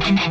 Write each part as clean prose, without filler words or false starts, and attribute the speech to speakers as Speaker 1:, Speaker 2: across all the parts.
Speaker 1: Packers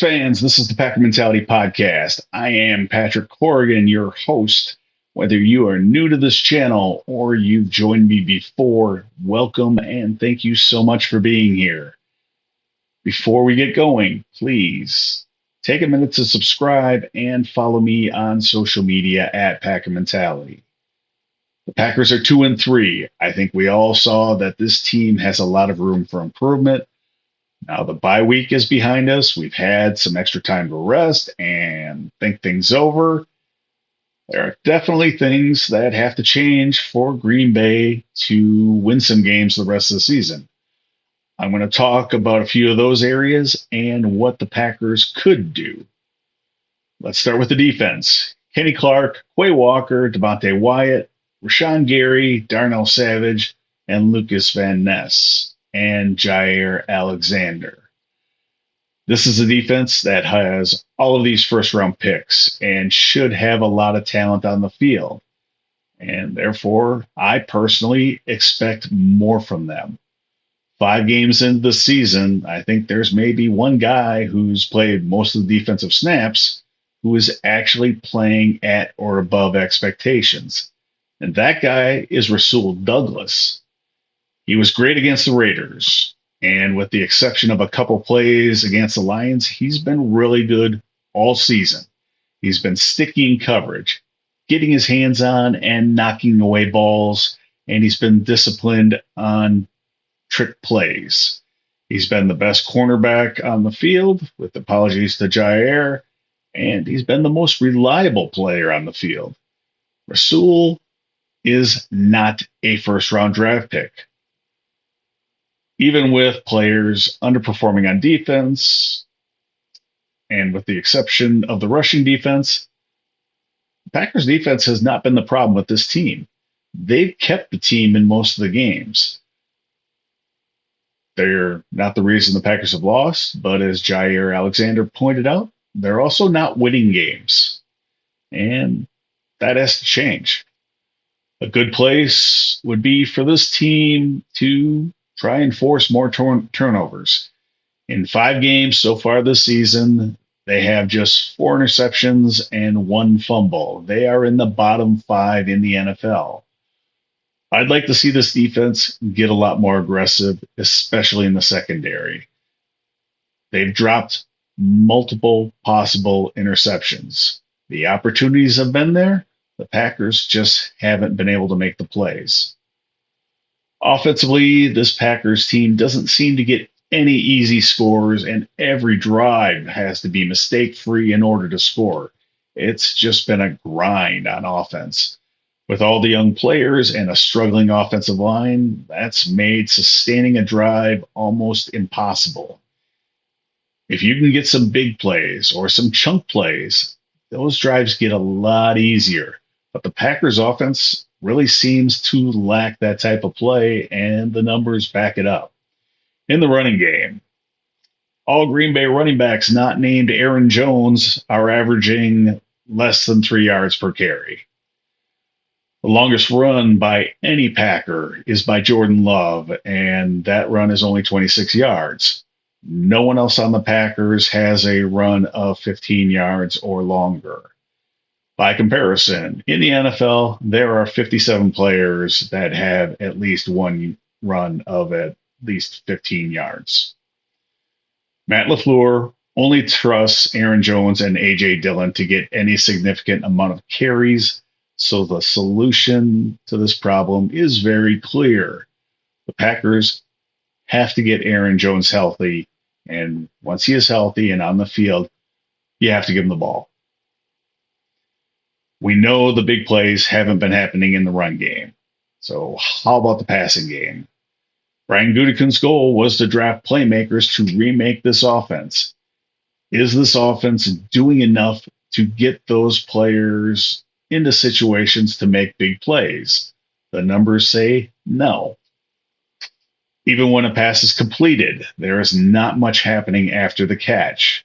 Speaker 1: fans, this is the Packer Mentality Podcast. I am Patrick Corrigan, your host. Whether you are new to this channel or you've joined me before, welcome and thank you so much for being here. Before we get going, please take a minute to subscribe and follow me on social media at Packer Mentality. The Packers are 2-3. I think we all saw that this team has a lot of room for improvement. Now the bye week is behind us. We've had some extra time to rest and think things over. There are definitely things that have to change for Green Bay to win some games the rest of the season. I'm going to talk about a few of those areas and what the Packers could do. Let's start with the defense. Kenny Clark, Quay Walker, Devontae Wyatt, Rashawn Gary, Darnell Savage, and Lucas Van Ness, and Jair Alexander. This is a defense that has all of these first round picks and should have a lot of talent on the field. And therefore, I personally expect more from them. 5 games into the season, I think there's maybe one guy who's played most of the defensive snaps who is actually playing at or above expectations. And that guy is Rasul Douglas. He was great against the Raiders, and with the exception of a couple plays against the Lions, he's been really good all season. He's been sticky in coverage, getting his hands on and knocking away balls, and he's been disciplined on trick plays. He's been the best cornerback on the field, with apologies to Jair, and he's been the most reliable player on the field. Rasul is not a first-round draft pick. Even with players underperforming on defense, and with the exception of the rushing defense, the Packers defense has not been the problem with this team. They've kept the team in most of the games. They're not the reason the Packers have lost, but as Jair Alexander pointed out, they're also not winning games. And that has to change. A good place would be for this team to try and force more turnovers. In 5 games so far this season, they have just 4 interceptions and 1 fumble. They are in the bottom 5 in the NFL. I'd like to see this defense get a lot more aggressive, especially in the secondary. They've dropped multiple possible interceptions. The opportunities have been there. The Packers just haven't been able to make the plays. Offensively, this Packers team doesn't seem to get any easy scores, and every drive has to be mistake-free in order to score. It's just been a grind on offense. With all the young players and a struggling offensive line, that's made sustaining a drive almost impossible. If you can get some big plays or some chunk plays, those drives get a lot easier. But the Packers offense really seems to lack that type of play, and the numbers back it up. In the running game, all Green Bay running backs not named Aaron Jones are averaging less than 3 yards per carry. The longest run by any Packer is by Jordan Love, and that run is only 26 yards. No one else on the Packers has a run of 15 yards or longer. By comparison, in the NFL, there are 57 players that have at least one run of at least 15 yards. Matt LaFleur only trusts Aaron Jones and A.J. Dillon to get any significant amount of carries, so the solution to this problem is very clear. The Packers have to get Aaron Jones healthy, and once he is healthy and on the field, you have to give him the ball. We know the big plays haven't been happening in the run game. So how about the passing game? Brian Gutekunst's goal was to draft playmakers to remake this offense. Is this offense doing enough to get those players into situations to make big plays? The numbers say no. Even when a pass is completed, there is not much happening after the catch.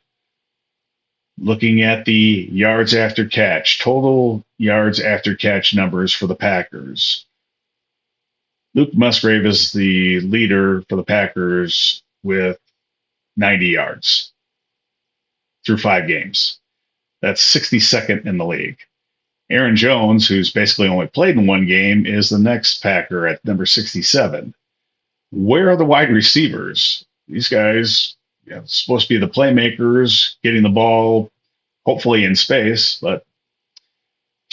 Speaker 1: Looking at the yards after catch, total yards after catch numbers for the Packers. Luke Musgrave is the leader for the Packers with 90 yards through 5 games. That's 62nd in the league. Aaron Jones, who's basically only played in 1 game, is the next Packer at number 67. Where are the wide receivers? These guys, supposed to be the playmakers, getting the ball hopefully in space, but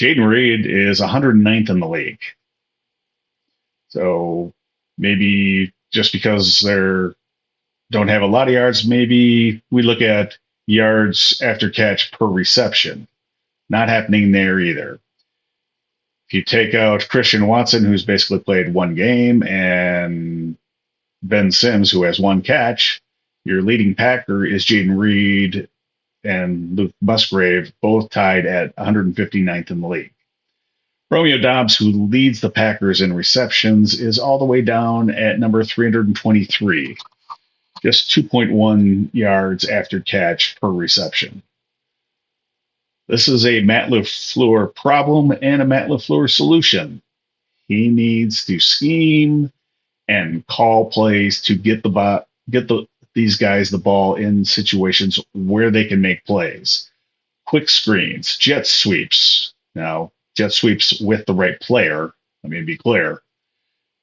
Speaker 1: Jaden Reed is 109th in the league. So maybe just because they don't have a lot of yards, maybe we look at yards after catch per reception. Not happening there either. If you take out Christian Watson, who's basically played 1 game, and Ben Sims, who has 1 catch, your leading Packer is Jaden Reed and Luke Musgrave, both tied at 159th in the league. Romeo Doubs, who leads the Packers in receptions, is all the way down at number 323, just 2.1 yards after catch per reception. This is a Matt LaFleur problem and a Matt LaFleur solution. He needs to scheme and call plays to get these guys the ball in situations where they can make plays. Quick screens, jet sweeps. Now, jet sweeps with the right player. Let me be clear.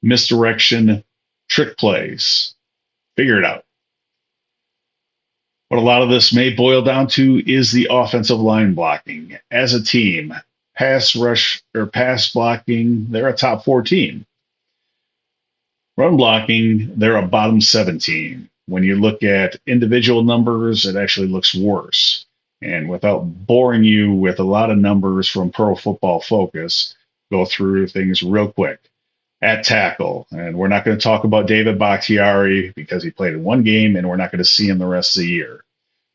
Speaker 1: Misdirection, trick plays. Figure it out. What a lot of this may boil down to is the offensive line blocking. As a team, pass rush or pass blocking, they're a top 4 team. Run blocking, they're a bottom 7 team. When you look at individual numbers, it actually looks worse. And without boring you with a lot of numbers from Pro Football Focus, go through things real quick. At tackle, and we're not going to talk about David Bakhtiari because he played in 1 game and we're not going to see him the rest of the year.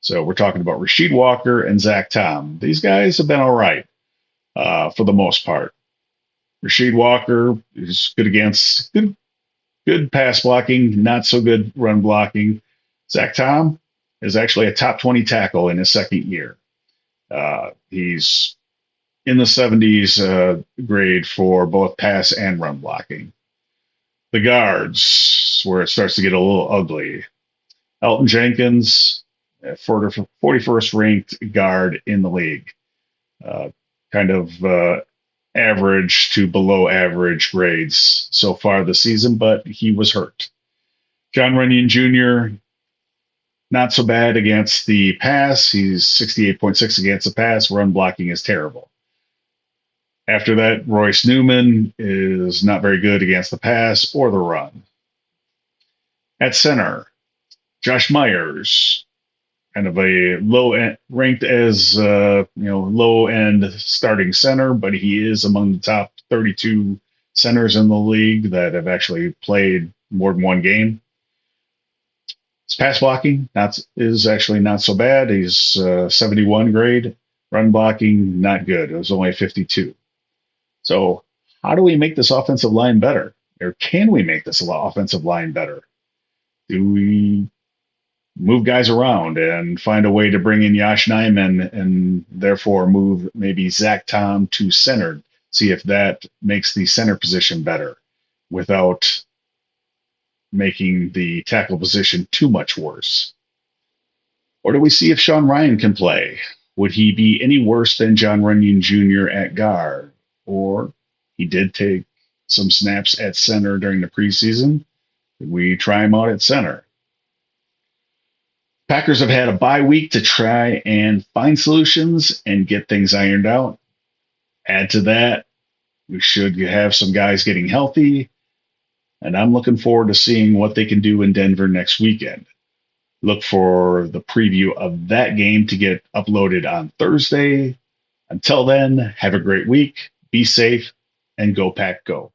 Speaker 1: So we're talking about Rasheed Walker and Zach Tom. These guys have been all right for the most part. Rasheed Walker is good against good pass blocking, not so good run blocking. Zach Tom is actually a top 20 tackle in his 2nd year. He's in the 70s grade for both pass and run blocking. The guards, where it starts to get a little ugly. Elton Jenkins, 41st ranked guard in the league. Kind of average to below average grades so far this season, but he was hurt. Jon Runyan Jr., not so bad against the pass. He's 68.6 against the pass. Run blocking is terrible. After that, Royce Newman is not very good against the pass or the run. At center, Josh Myers, kind of a low end, ranked as low end starting center, but he is among the top 32 centers in the league that have actually played more than 1 game. His pass blocking is actually not so bad. He's 71 grade. Run blocking, not good. It was only 52. So how do we make this offensive line better? Or can we make this offensive line better? Do we move guys around and find a way to bring in Yosh Nijman and therefore move maybe Zach Tom to center? See if that makes the center position better without making the tackle position too much worse. Or do we see if Sean Rhyan can play? Would he be any worse than Jon Runyan Jr. at guard? Or he did take some snaps at center during the preseason. Could we try him out at center? Packers have had a bye week to try and find solutions and get things ironed out. Add to that, we should have some guys getting healthy. And I'm looking forward to seeing what they can do in Denver next weekend. Look for the preview of that game to get uploaded on Thursday. Until then, have a great week. Be safe and go Pack Go.